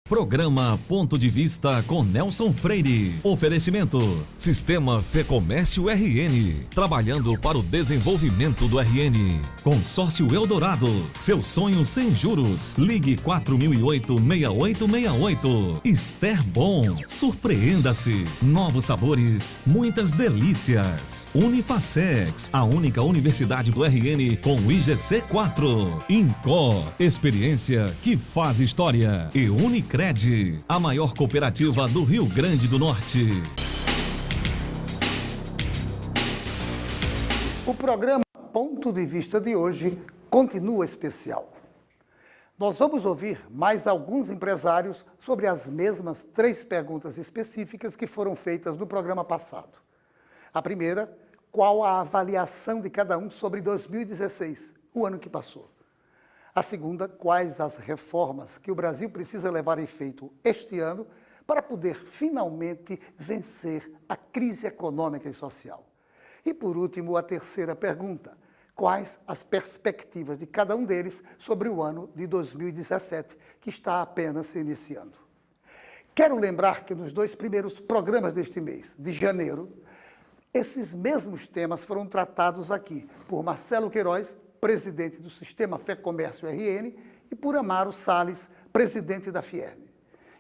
Programa Ponto de Vista com Nelson Freire. Oferecimento: Sistema Fê Comércio RN. Trabalhando para o desenvolvimento do RN. Consórcio Eldorado. Seu sonho sem juros. Ligue 4008-6868. Ester Bom. Surpreenda-se. Novos sabores. Muitas delícias. Unifacex. A única universidade do RN com o IGC4. Incó. Experiência que faz história. E Unicred, a maior cooperativa do Rio Grande do Norte. O programa Ponto de Vista de hoje continua especial. Nós vamos ouvir mais alguns empresários sobre as mesmas 3 perguntas específicas que foram feitas no programa passado. A primeira, qual a avaliação de cada um sobre 2016, o ano que passou? A segunda, quais as reformas que o Brasil precisa levar a efeito este ano para poder finalmente vencer a crise econômica e social? E por último, a terceira pergunta, quais as perspectivas de cada um deles sobre o ano de 2017, que está apenas se iniciando? Quero lembrar que nos 2 primeiros programas deste mês, de janeiro, esses mesmos temas foram tratados aqui por Marcelo Queiroz, presidente do Sistema Fé Comércio RN, e por Amaro Salles, presidente da Fierne.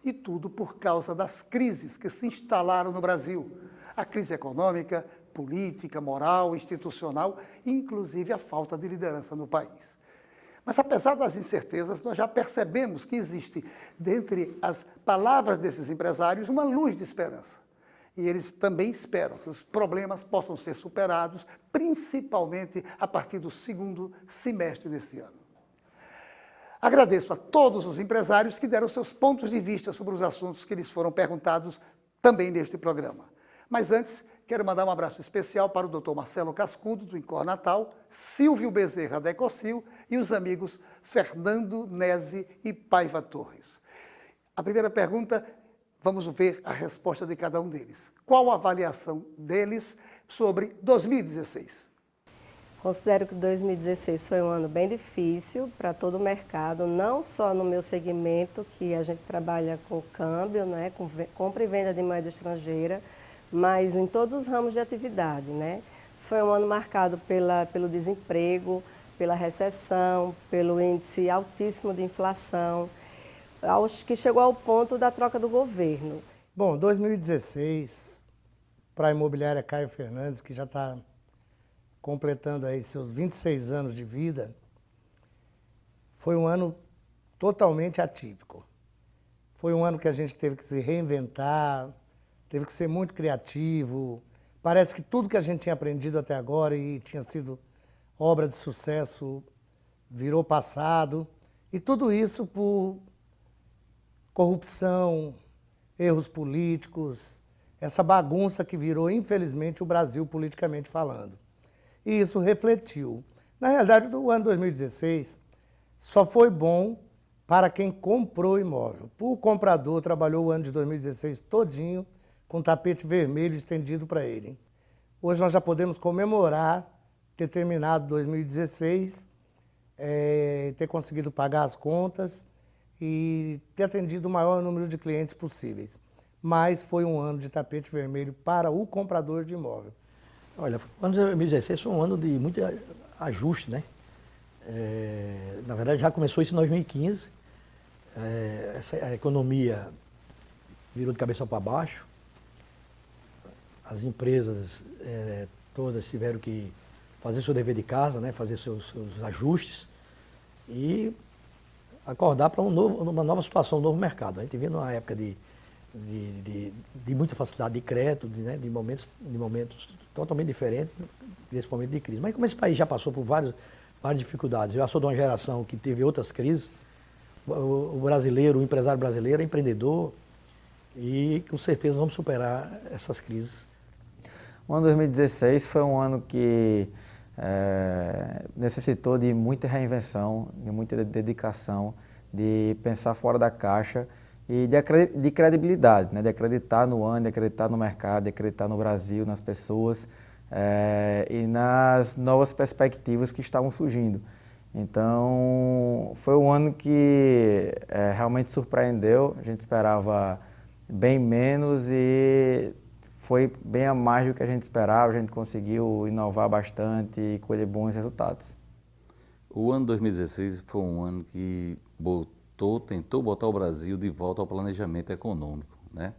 E tudo por causa das crises que se instalaram no Brasil. A crise econômica, política, moral, institucional, inclusive a falta de liderança no país. Mas apesar das incertezas, nós já percebemos que existe, dentre as palavras desses empresários, uma luz de esperança. E eles também esperam que os problemas possam ser superados, principalmente a partir do segundo semestre desse ano. Agradeço a todos os empresários que deram seus pontos de vista sobre os assuntos que lhes foram perguntados também neste programa. Mas antes, quero mandar um abraço especial para o Dr. Marcelo Cascudo, do Incor Natal, Silvio Bezerra, da Ecocil, e os amigos Fernando Nese e Paiva Torres. A primeira pergunta, vamos ver a resposta de cada um deles. Qual a avaliação deles sobre 2016? Considero que 2016 foi um ano bem difícil para todo o mercado, não só no meu segmento, que a gente trabalha com câmbio, né, com compra e venda de moeda estrangeira, mas em todos os ramos de atividade, né? Foi um ano marcado pelo desemprego, pela recessão, pelo índice altíssimo de inflação, que chegou ao ponto da troca do governo. Bom, 2016, para a imobiliária Caio Fernandes, que já está completando aí seus 26 anos de vida, foi um ano totalmente atípico. Foi um ano que a gente teve que se reinventar, teve que ser muito criativo. Parece que tudo que a gente tinha aprendido até agora e tinha sido obra de sucesso virou passado. E tudo isso por corrupção, erros políticos, essa bagunça que virou, infelizmente, o Brasil politicamente falando. E isso refletiu. Na realidade, o ano 2016 só foi bom para quem comprou imóvel. O comprador trabalhou o ano de 2016 todinho com tapete vermelho estendido para ele. Hoje nós já podemos comemorar ter terminado 2016, ter conseguido pagar as contas e ter atendido o maior número de clientes possíveis. Mas foi um ano de tapete vermelho para o comprador de imóvel. Olha, o ano de 2016 foi um ano de muito ajuste, né? Na verdade, já começou isso em 2015. A economia virou de cabeça para baixo. As empresas todas tiveram que fazer seu dever de casa, né? Fazer seus ajustes e acordar para uma nova situação, um novo mercado. A gente vive numa época de muita facilidade de crédito, de momentos totalmente diferentes desse momento de crise. Mas como esse país já passou por várias dificuldades, eu já sou de uma geração que teve outras crises, o brasileiro, o empresário brasileiro é empreendedor e com certeza vamos superar essas crises. O ano 2016 foi um ano que necessitou de muita reinvenção, de muita dedicação, de pensar fora da caixa e de credibilidade, né? De acreditar no ano, de acreditar no mercado, de acreditar no Brasil, nas pessoas e nas novas perspectivas que estavam surgindo. Então, foi um ano que realmente surpreendeu. A gente esperava bem menos e foi bem a mais do que a gente esperava. A gente conseguiu inovar bastante e colher bons resultados. O ano 2016 foi um ano que tentou botar o Brasil de volta ao planejamento econômico, né?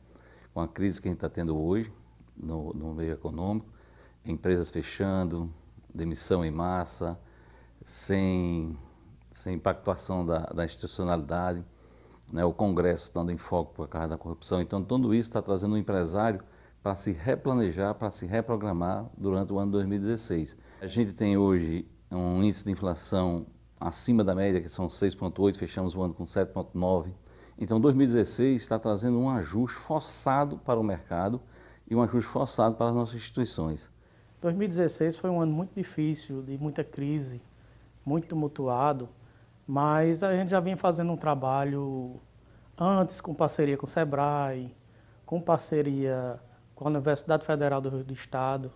Com a crise que a gente está tendo hoje no meio econômico, empresas fechando, demissão em massa, sem impactuação da institucionalidade, né? O Congresso dando enfoque por causa da corrupção. Então, tudo isso está trazendo um empresário para se replanejar, para se reprogramar durante o ano 2016. A gente tem hoje um índice de inflação acima da média, que são 6,8, fechamos o ano com 7,9. Então, 2016 está trazendo um ajuste forçado para o mercado e um ajuste forçado para as nossas instituições. 2016 foi um ano muito difícil, de muita crise, muito tumultuado, mas a gente já vinha fazendo um trabalho antes com parceria com o SEBRAE, com parceria com a Universidade Federal do Rio do Estado,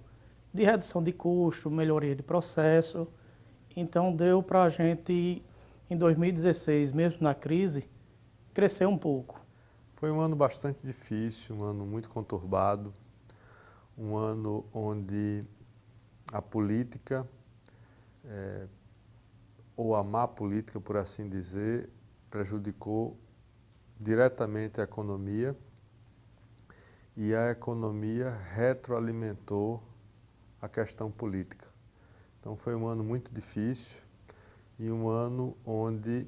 de redução de custo, melhoria de processo. Então deu para a gente, em 2016, mesmo na crise, crescer um pouco. Foi um ano bastante difícil, um ano muito conturbado, um ano onde a política, ou a má política, por assim dizer, prejudicou diretamente a economia e a economia retroalimentou a questão política. Então foi um ano muito difícil e um ano onde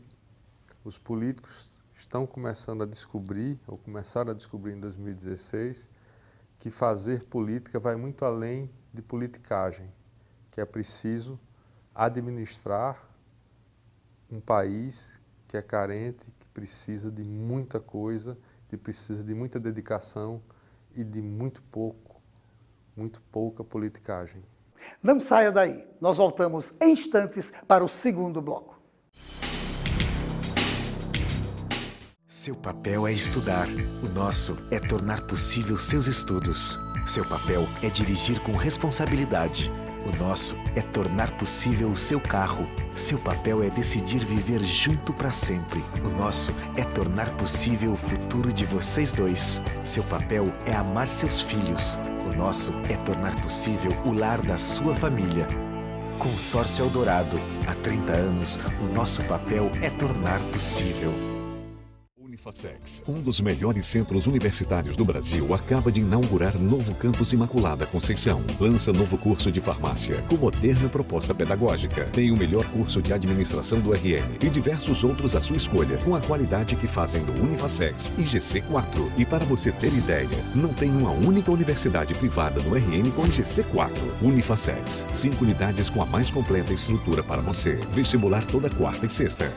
os políticos estão começando a descobrir, ou começaram a descobrir em 2016, que fazer política vai muito além de politicagem, que é preciso administrar um país que é carente, que precisa de muita coisa, que precisa de muita dedicação e de muito pouca politicagem. Não saia daí, nós voltamos em instantes para o segundo bloco. Seu papel é estudar, o nosso é tornar possível seus estudos. Seu papel é dirigir com responsabilidade, o nosso é tornar possível o seu carro. Seu papel é decidir viver junto para sempre. O nosso é tornar possível o futuro de vocês dois. Seu papel é amar seus filhos. O nosso é tornar possível o lar da sua família. Consórcio Eldorado. Há 30 anos, o nosso papel é tornar possível. Unifacex, um dos melhores centros universitários do Brasil, acaba de inaugurar novo campus Imaculada Conceição. Lança novo curso de farmácia, com moderna proposta pedagógica. Tem o melhor curso de administração do RN e diversos outros à sua escolha, com a qualidade que fazem do Unifacex e GC4. E para você ter ideia, não tem uma única universidade privada no RN com GC4. Unifacex, 5 unidades com a mais completa estrutura para você. Vestibular toda quarta e sexta.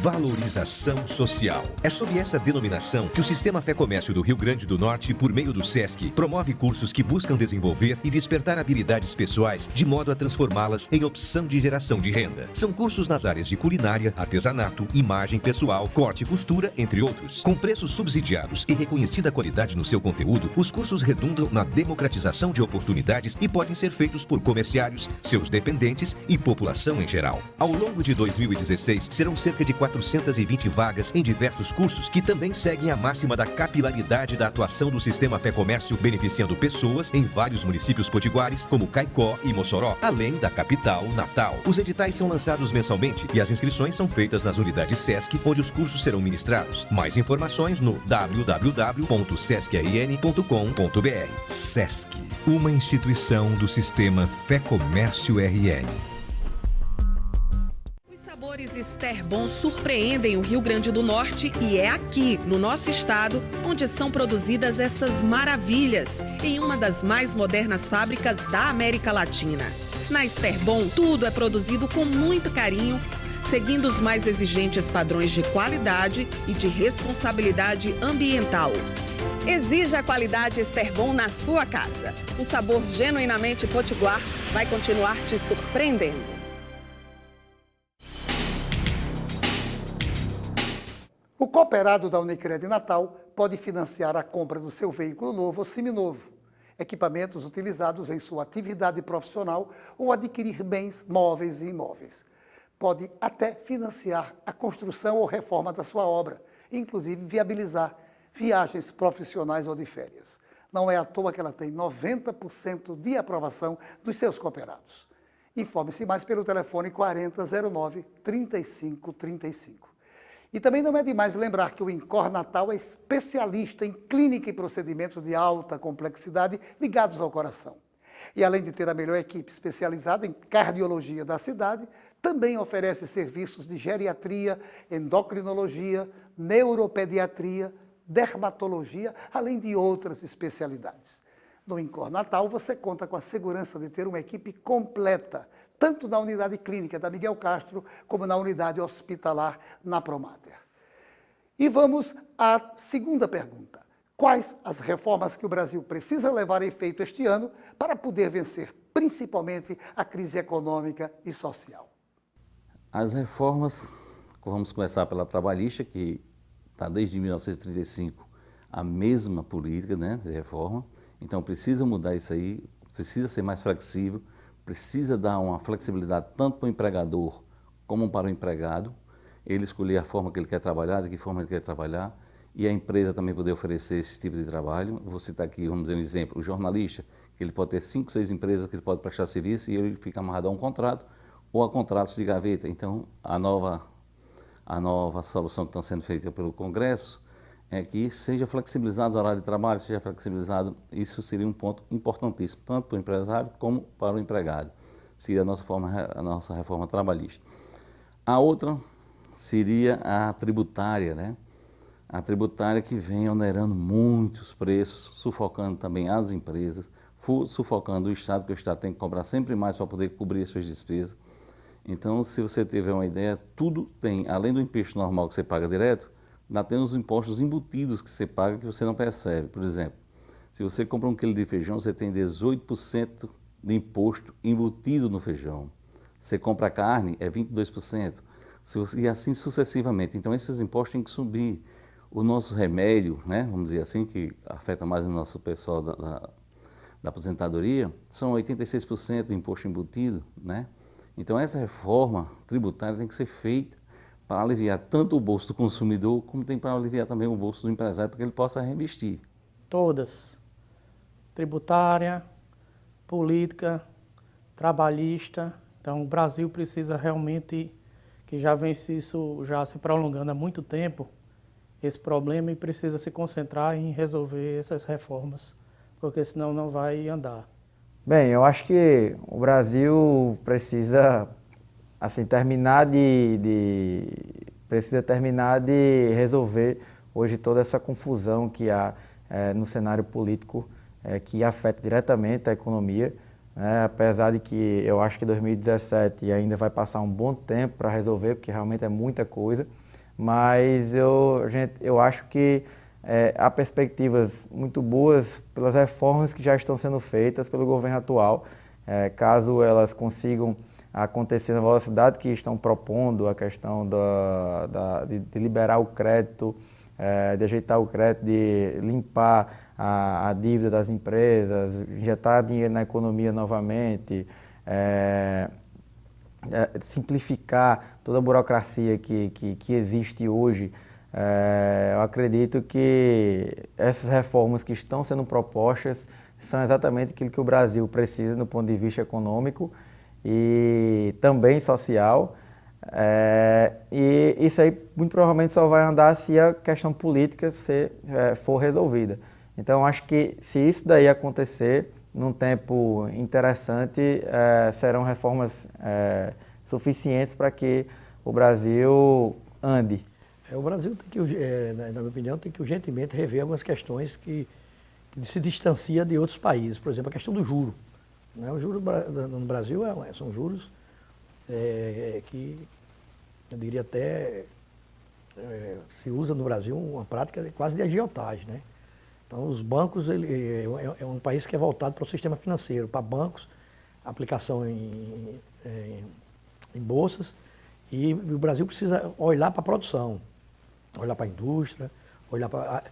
Valorização social. É sob essa denominação que o Sistema Fé Comércio do Rio Grande do Norte, por meio do SESC, promove cursos que buscam desenvolver e despertar habilidades pessoais de modo a transformá-las em opção de geração de renda. São cursos nas áreas de culinária, artesanato, imagem pessoal, corte e costura, entre outros. Com preços subsidiados e reconhecida qualidade no seu conteúdo, os cursos redundam na democratização de oportunidades e podem ser feitos por comerciários, seus dependentes e população em geral. Ao longo de 2016, serão cerca de 420 vagas em diversos cursos que também seguem a máxima da capilaridade da atuação do Sistema Fé Comércio, beneficiando pessoas em vários municípios potiguares, como Caicó e Mossoró, além da capital, Natal. Os editais são lançados mensalmente e as inscrições são feitas nas unidades SESC, onde os cursos serão ministrados. Mais informações no www.sescrn.com.br. SESC, uma instituição do Sistema Fé Comércio RN. Sabores Esterbon surpreendem o Rio Grande do Norte e é aqui, no nosso estado, onde são produzidas essas maravilhas, em uma das mais modernas fábricas da América Latina. Na Esterbon, tudo é produzido com muito carinho, seguindo os mais exigentes padrões de qualidade e de responsabilidade ambiental. Exija a qualidade Esterbon na sua casa. Um sabor genuinamente potiguar vai continuar te surpreendendo. O cooperado da Unicred Natal pode financiar a compra do seu veículo novo ou seminovo. equipamentos utilizados em sua atividade profissional ou adquirir bens móveis e imóveis. Pode até financiar a construção ou reforma da sua obra, inclusive viabilizar viagens profissionais ou de férias. Não é à toa que ela tem 90% de aprovação dos seus cooperados. Informe-se mais pelo telefone 4009-3535. E também não é demais lembrar que o Incor Natal é especialista em clínica e procedimentos de alta complexidade ligados ao coração. E além de ter a melhor equipe especializada em cardiologia da cidade, também oferece serviços de geriatria, endocrinologia, neuropediatria, dermatologia, além de outras especialidades. No Incor Natal, você conta com a segurança de ter uma equipe completa, tanto na unidade clínica da Miguel Castro, como na unidade hospitalar na Promater. E vamos à segunda pergunta. Quais as reformas que o Brasil precisa levar a efeito este ano para poder vencer, principalmente, a crise econômica e social? As reformas, vamos começar pela trabalhista, que está desde 1935 a mesma política, né, de reforma. Então precisa mudar isso aí, precisa ser mais flexível, precisa dar uma flexibilidade tanto para o empregador como para o empregado, ele escolher a forma que ele quer trabalhar, de que forma ele quer trabalhar, e a empresa também poder oferecer esse tipo de trabalho. Vou citar aqui, vamos dizer um exemplo, o jornalista, que ele pode ter 5, 6 empresas que ele pode prestar serviço e ele fica amarrado a um contrato ou a contratos de gaveta. Então a nova solução que está sendo feita pelo Congresso é que seja flexibilizado o horário de trabalho, seja flexibilizado, isso seria um ponto importantíssimo, tanto para o empresário como para o empregado. Seria a nossa reforma trabalhista. A outra seria a tributária, né? A tributária que vem onerando muitos preços, sufocando também as empresas, sufocando o Estado, porque o Estado tem que cobrar sempre mais para poder cobrir as suas despesas. Então, se você tiver uma ideia, tudo tem, além do imposto normal que você paga direto, ainda tem os impostos embutidos que você paga que você não percebe. Por exemplo, se você compra 1 quilo de feijão, você tem 18% de imposto embutido no feijão. Você compra carne, é 22%. E assim sucessivamente. Então, esses impostos têm que subir. O nosso remédio, né, vamos dizer assim, que afeta mais o nosso pessoal da aposentadoria, são 86% de imposto embutido, né? Então, essa reforma tributária tem que ser feita para aliviar tanto o bolso do consumidor, como tem para aliviar também o bolso do empresário, para que ele possa reinvestir. Todas. Tributária, política, trabalhista. Então, o Brasil precisa realmente, que já vem isso já se prolongando há muito tempo, esse problema, e precisa se concentrar em resolver essas reformas, porque senão não vai andar. Bem, eu acho que o Brasil precisa terminar de resolver hoje toda essa confusão que há no cenário político, que afeta diretamente a economia, né? Apesar de que eu acho que 2017 ainda vai passar um bom tempo para resolver, porque realmente é muita coisa, mas eu acho que há perspectivas muito boas pelas reformas que já estão sendo feitas pelo governo atual, caso elas consigam acontecer na velocidade que estão propondo, a questão de liberar o crédito, de ajeitar o crédito, de limpar a dívida das empresas, injetar dinheiro na economia novamente, simplificar toda a burocracia que existe hoje. Eu acredito que essas reformas que estão sendo propostas são exatamente aquilo que o Brasil precisa do ponto de vista econômico e também social. E isso aí muito provavelmente só vai andar se a questão política for resolvida. Então acho que se isso daí acontecer num tempo interessante, serão reformas suficientes para que o Brasil ande. O Brasil tem que, na minha opinião, tem que urgentemente rever algumas questões que se distancia de outros países. Por exemplo, a questão do juro. Né? O juro no Brasil são juros que, eu diria até, se usa no Brasil uma prática quase de agiotagem, né? Então, os bancos, é um país que é voltado para o sistema financeiro, para bancos, aplicação em bolsas, e o Brasil precisa olhar para a produção, olhar para a indústria, olhar para...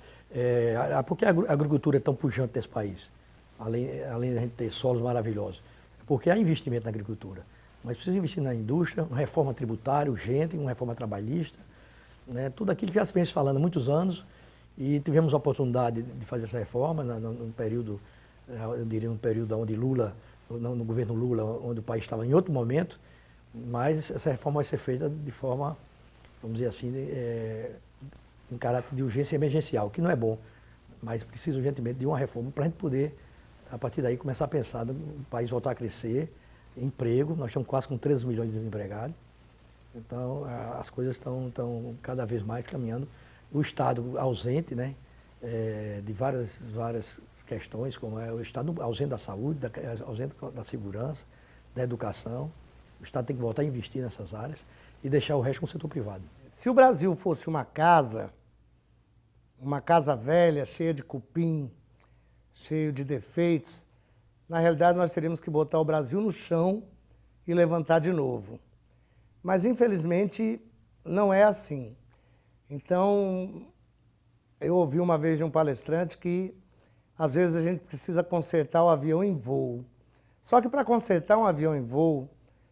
por que a agricultura é tão pujante desse país? além de a gente ter solos maravilhosos. Porque há investimento na agricultura, mas precisa investir na indústria, uma reforma tributária urgente, uma reforma trabalhista, né? Tudo aquilo que já se vem se falando há muitos anos e tivemos a oportunidade de fazer essa reforma num período, eu diria, num período onde Lula, no governo Lula, onde o país estava em outro momento, mas essa reforma vai ser feita de forma, vamos dizer assim, em caráter de urgência emergencial, que não é bom, mas precisa urgentemente de uma reforma para a gente poder, a partir daí, começar a pensar no país voltar a crescer, emprego, nós estamos quase com 13 milhões de desempregados, então as coisas estão cada vez mais caminhando. O Estado ausente, né, de várias questões, como é o Estado ausente da saúde, ausente da segurança, da educação. O Estado tem que voltar a investir nessas áreas e deixar o resto com o setor privado. Se o Brasil fosse uma casa velha, cheia de cupim, cheio de defeitos, na realidade nós teríamos que botar o Brasil no chão e levantar de novo. Mas, infelizmente, não é assim. Então, eu ouvi uma vez de um palestrante que, às vezes, a gente precisa consertar o avião em voo. Só que, para consertar um avião em voo,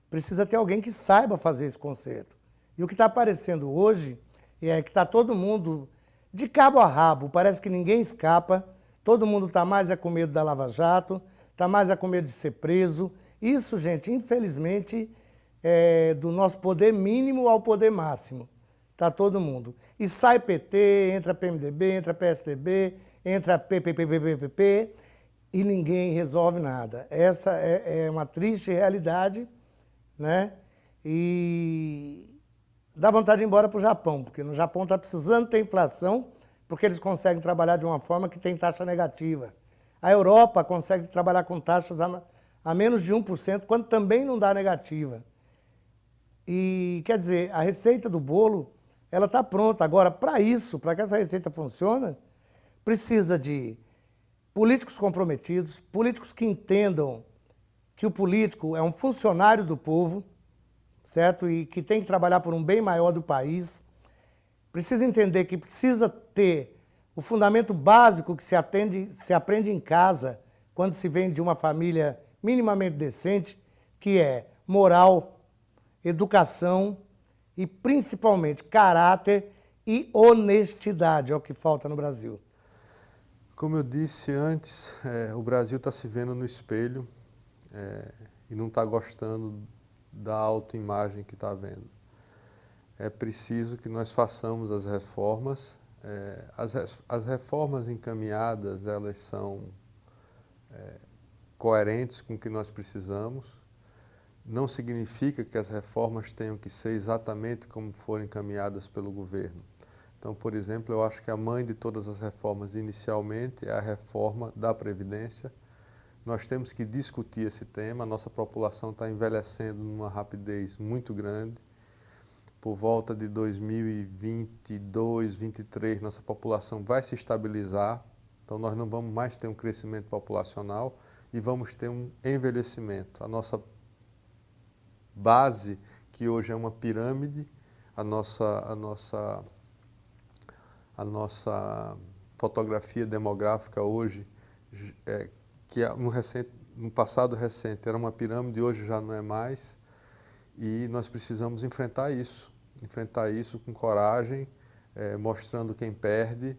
precisa ter alguém que saiba fazer esse conserto. E o que está aparecendo hoje é que está todo mundo de cabo a rabo, parece que ninguém escapa, todo mundo está mais com medo da Lava Jato, está mais com medo de ser preso. Isso, gente, infelizmente, é do nosso poder mínimo ao poder máximo. Está todo mundo. E sai PT, entra PMDB, entra PSDB, entra PPPPPP e ninguém resolve nada. Essa é uma triste realidade, né? E dá vontade de ir embora para o Japão, porque no Japão está precisando ter inflação, porque eles conseguem trabalhar de uma forma que tem taxa negativa. A Europa consegue trabalhar com taxas a menos de 1%, quando também não dá negativa. E, quer dizer, a receita do bolo, ela está pronta. Agora, para isso, para que essa receita funcione, precisa de políticos comprometidos, políticos que entendam que o político é um funcionário do povo, certo? E que tem que trabalhar por um bem maior do país. Precisa entender que precisa ter o fundamento básico que se aprende em casa, quando se vem de uma família minimamente decente, que é moral, educação e, principalmente, caráter e honestidade, é o que falta no Brasil. Como eu disse antes, o Brasil está se vendo no espelho e não está gostando da autoimagem que está vendo. É preciso que nós façamos as reformas. As reformas encaminhadas, elas são coerentes com o que nós precisamos. Não significa que as reformas tenham que ser exatamente como foram encaminhadas pelo governo. Então, por exemplo, eu acho que a mãe de todas as reformas, inicialmente, é a reforma da Previdência. Nós temos que discutir esse tema. A nossa população está envelhecendo numa rapidez muito grande. Por volta de 2022, 2023, nossa população vai se estabilizar. Então, nós não vamos mais ter um crescimento populacional e vamos ter um envelhecimento. A nossa base, que hoje é uma pirâmide, a nossa fotografia demográfica hoje, que no passado recente era uma pirâmide, hoje já não é mais, e nós precisamos enfrentar isso com coragem, mostrando quem perde,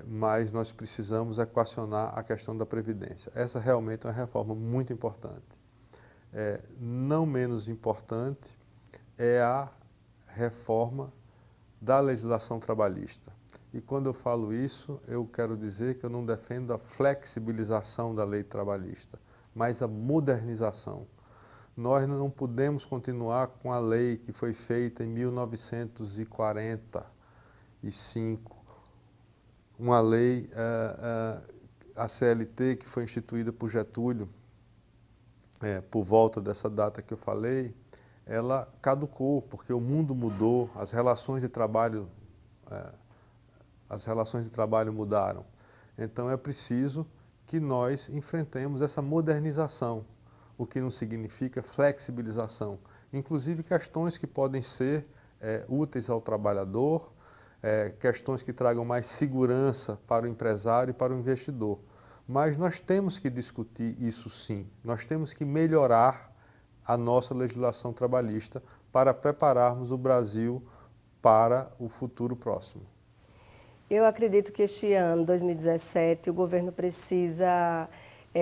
mas nós precisamos equacionar a questão da Previdência. Essa realmente é uma reforma muito importante. Não menos importante é a reforma da legislação trabalhista. E quando eu falo isso, eu quero dizer que eu não defendo a flexibilização da lei trabalhista, mas a modernização. Nós não podemos continuar com a lei que foi feita em 1945, uma lei, a CLT, que foi instituída por Getúlio, por volta dessa data que eu falei, ela caducou, porque o mundo mudou, as relações de trabalho mudaram. Então é preciso que nós enfrentemos essa modernização, o que não significa flexibilização. Inclusive questões que podem ser úteis ao trabalhador, questões que tragam mais segurança para o empresário e para o investidor. Mas nós temos que discutir isso sim, nós temos que melhorar a nossa legislação trabalhista para prepararmos o Brasil para o futuro próximo. Eu acredito que este ano, 2017, o governo precisa,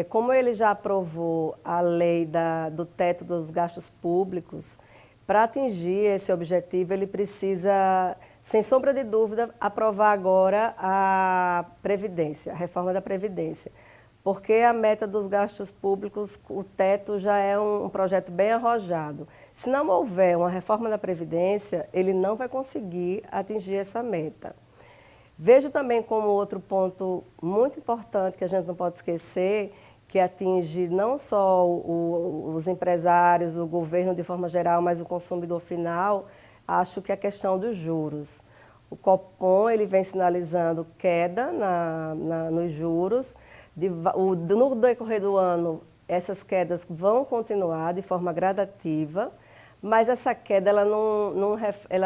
como ele já aprovou a lei do teto dos gastos públicos, para atingir esse objetivo, ele precisa, sem sombra de dúvida, aprovar agora a Previdência, a reforma da Previdência. Porque a meta dos gastos públicos, o teto já é um projeto bem arrojado. Se não houver uma reforma da Previdência, ele não vai conseguir atingir essa meta. Vejo também como outro ponto muito importante que a gente não pode esquecer, que atinge não só os empresários, o governo de forma geral, mas o consumidor final, acho que é a questão dos juros. O Copom ele vem sinalizando queda nos juros. No decorrer do ano, essas quedas vão continuar de forma gradativa, mas essa queda ela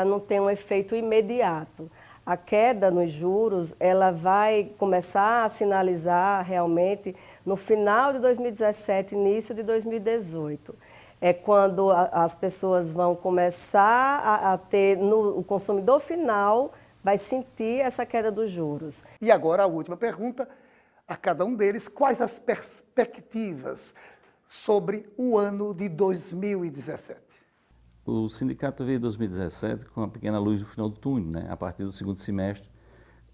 não tem um efeito imediato. A queda nos juros ela vai começar a sinalizar realmente no final de 2017, início de 2018. É quando as pessoas vão começar a ter, o consumidor final vai sentir essa queda dos juros. E agora a última pergunta a cada um deles: quais as perspectivas sobre o ano de 2017? O sindicato veio em 2017 com uma pequena luz no final do túnel, né? A partir do segundo semestre,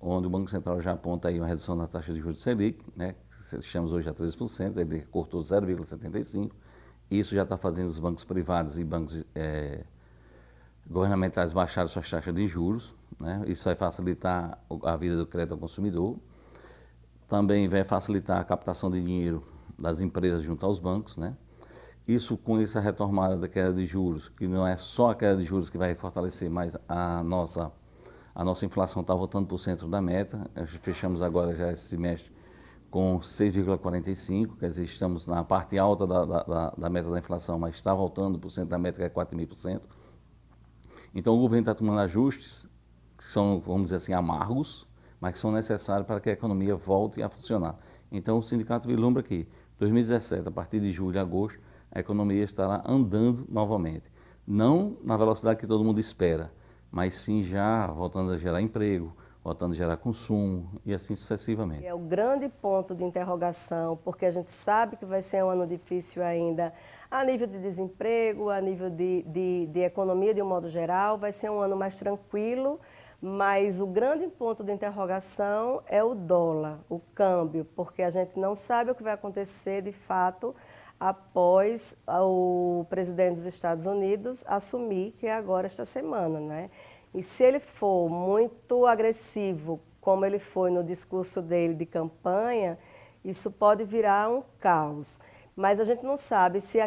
onde o Banco Central já aponta aí uma redução na taxa de juros Selic, né? Que estamos hoje a 13%, ele cortou 0,75%. Isso já está fazendo os bancos privados e bancos governamentais baixarem suas taxas de juros, né? Isso vai facilitar a vida do crédito ao consumidor. Também vai facilitar a captação de dinheiro das empresas junto aos bancos, né? Isso, com essa retomada da queda de juros, que não é só a queda de juros que vai fortalecer, mas a nossa inflação está voltando para o centro da meta. Fechamos agora já esse semestre com 6,45%, quer dizer, estamos na parte alta da meta da inflação, mas está voltando para o centro da meta, que é 4,5%. Então, o governo está tomando ajustes que são, vamos dizer assim, amargos, mas que são necessários para que a economia volte a funcionar. Então, o sindicato vislumbra que 2017, a partir de julho e agosto, a economia estará andando novamente. Não na velocidade que todo mundo espera, mas sim já voltando a gerar emprego, voltando a gerar consumo e assim sucessivamente. É o grande ponto de interrogação, porque a gente sabe que vai ser um ano difícil ainda a nível de desemprego, a nível de economia de um modo geral, vai ser um ano mais tranquilo, mas o grande ponto de interrogação é o dólar, o câmbio, porque a gente não sabe o que vai acontecer de fato após o presidente dos Estados Unidos assumir, que é agora esta semana, né? E se ele for muito agressivo, como ele foi no discurso dele de campanha, isso pode virar um caos. Mas a gente não sabe se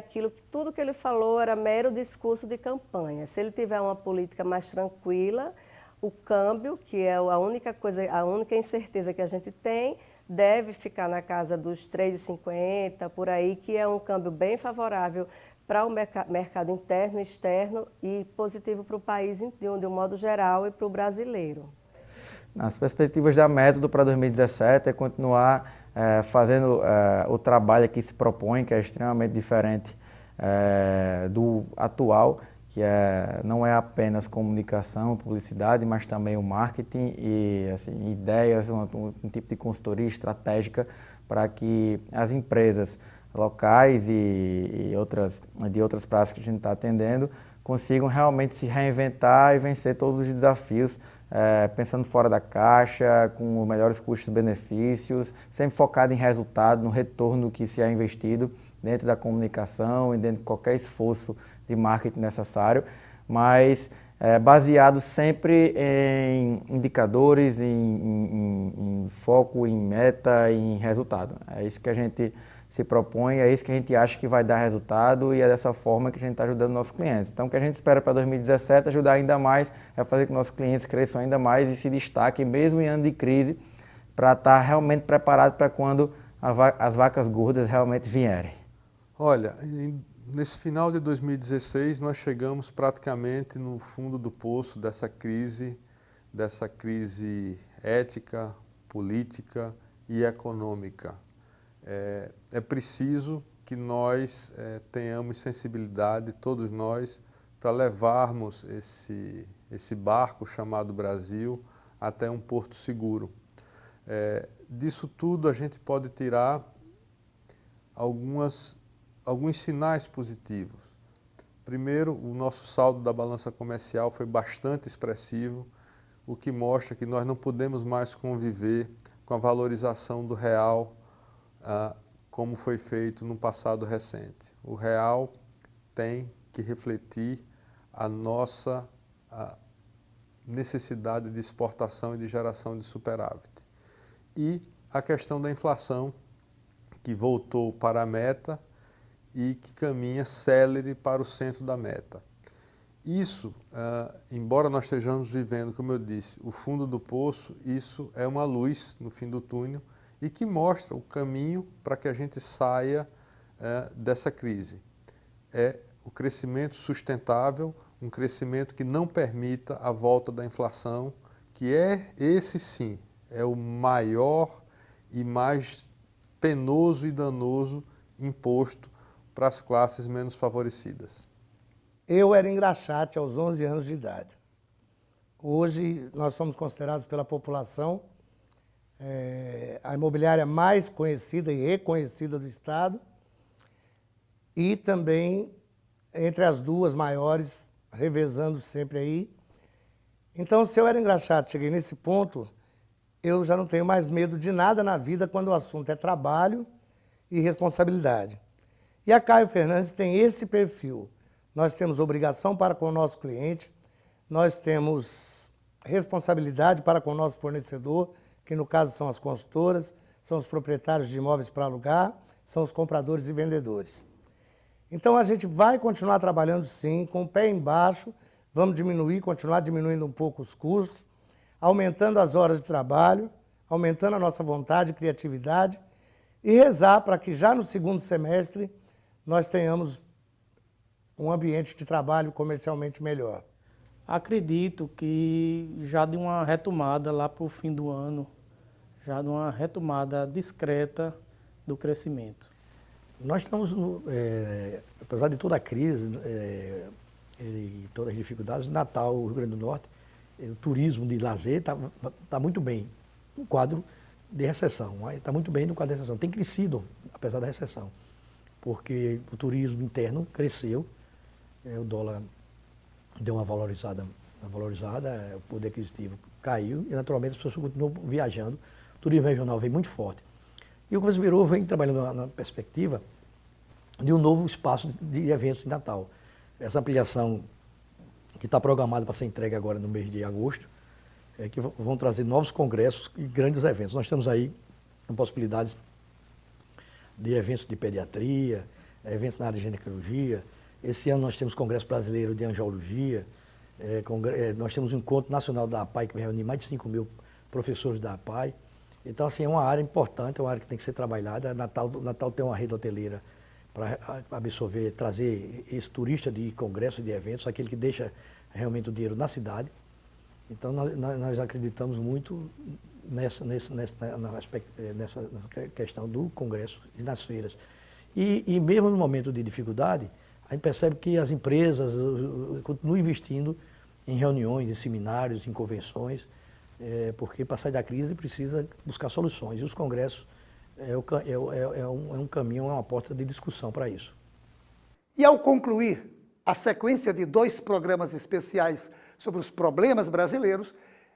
tudo que ele falou era mero discurso de campanha. Se ele tiver uma política mais tranquila, o câmbio, que é a única incerteza que a gente tem, deve ficar na casa dos 3,50, por aí, que é um câmbio bem favorável para o mercado interno e externo e positivo para o país de um modo geral e para o brasileiro. As perspectivas da Método para 2017 é continuar fazendo o trabalho que se propõe, que é extremamente diferente do atual, que não é apenas comunicação, publicidade, mas também o marketing e assim, ideias, um tipo de consultoria estratégica para que as empresas locais e de outras praças que a gente está atendendo consigam realmente se reinventar e vencer todos os desafios, pensando fora da caixa, com os melhores custos-benefícios, sempre focado em resultado, no retorno que se é investido dentro da comunicação e dentro de qualquer esforço de marketing necessário, mas baseado sempre em indicadores, em foco, em meta, em resultado. É isso que a gente se propõe, é isso que a gente acha que vai dar resultado e é dessa forma que a gente está ajudando nossos clientes. Então, o que a gente espera para 2017 é ajudar ainda mais, é fazer com que nossos clientes cresçam ainda mais e se destaquem, mesmo em ano de crise, para estar realmente preparado para quando as vacas gordas realmente vierem. Olha, nesse final de 2016, nós chegamos praticamente no fundo do poço dessa crise ética, política e econômica. é preciso que nós tenhamos sensibilidade, todos nós, para levarmos esse barco chamado Brasil até um porto seguro. Disso tudo a gente pode tirar alguns sinais positivos. Primeiro, o nosso saldo da balança comercial foi bastante expressivo, o que mostra que nós não podemos mais conviver com a valorização do real como foi feito no passado recente. O real tem que refletir a nossa necessidade de exportação e de geração de superávit. E a questão da inflação, que voltou para a meta e que caminha célere para o centro da meta. Isso, embora nós estejamos vivendo, como eu disse, o fundo do poço, isso é uma luz no fim do túnel e que mostra o caminho para que a gente saia dessa crise. É o crescimento sustentável, um crescimento que não permita a volta da inflação, que esse sim, é o maior e mais penoso e danoso imposto para as classes menos favorecidas. Eu era engraxate aos 11 anos de idade. Hoje nós somos considerados pela população a imobiliária mais conhecida e reconhecida do Estado e também entre as duas maiores, revezando sempre aí. Então, se eu era engraxate, cheguei nesse ponto, eu já não tenho mais medo de nada na vida quando o assunto é trabalho e responsabilidade. E a Caio Fernandes tem esse perfil. Nós temos obrigação para com o nosso cliente, nós temos responsabilidade para com o nosso fornecedor, que no caso são as consultoras, são os proprietários de imóveis para alugar, são os compradores e vendedores. Então a gente vai continuar trabalhando sim, com o pé embaixo, vamos continuar diminuindo um pouco os custos, aumentando as horas de trabalho, aumentando a nossa vontade e criatividade e rezar para que já no segundo semestre nós tenhamos um ambiente de trabalho comercialmente melhor. Acredito que já de uma retomada lá para o fim do ano, já de uma retomada discreta do crescimento. Nós estamos, apesar de toda a crise e todas as dificuldades, Natal, Rio Grande do Norte, o turismo de lazer está muito bem no quadro de recessão. Está muito bem no quadro de recessão. Tem crescido, apesar da recessão, porque o turismo interno cresceu, o dólar deu uma valorizada, o poder aquisitivo caiu e, naturalmente, as pessoas continuam viajando. O turismo regional vem muito forte. E o Convenção Birô vem trabalhando na perspectiva de um novo espaço de eventos em Natal. Essa ampliação que está programada para ser entregue agora no mês de agosto, que vão trazer novos congressos e grandes eventos. Nós temos aí possibilidades de eventos de pediatria, eventos na área de ginecologia. Esse ano nós temos Congresso Brasileiro de Angiologia, nós temos um encontro nacional da APAI que vai reunir mais de 5.000 professores da APAI. Então, assim, é uma área importante, é uma área que tem que ser trabalhada. Natal tem uma rede hoteleira para absorver, trazer esse turista de congresso, de eventos, aquele que deixa realmente o dinheiro na cidade. Então, nós acreditamos muito nessa questão do congresso e nas feiras. E mesmo no momento de dificuldade, a gente percebe que as empresas continuam investindo em reuniões, em seminários, em convenções, porque para sair da crise precisa buscar soluções. E os congressos é um caminho, é uma porta de discussão para isso. E ao concluir a sequência de 2 programas especiais sobre os problemas brasileiros,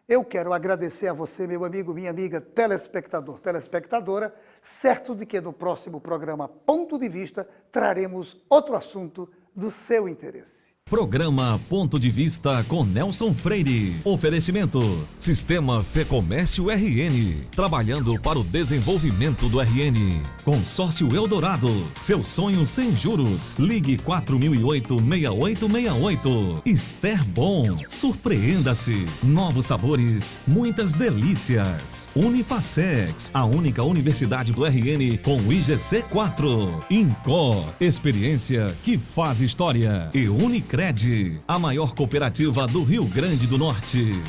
eu quero agradecer a você, meu amigo, minha amiga, telespectador, telespectadora, certo de que no próximo programa Ponto de Vista traremos outro assunto do seu interesse. Programa Ponto de Vista com Nelson Freire. Oferecimento: Sistema Fecomércio RN. Trabalhando para o desenvolvimento do RN. Consórcio Eldorado. Seu sonho sem juros. Ligue 4008-6868. Ester Bom. Surpreenda-se. Novos sabores. Muitas delícias. Unifacex. A única universidade do RN com o IGC4. Incor. Experiência que faz história. E Unicred, a maior cooperativa do Rio Grande do Norte.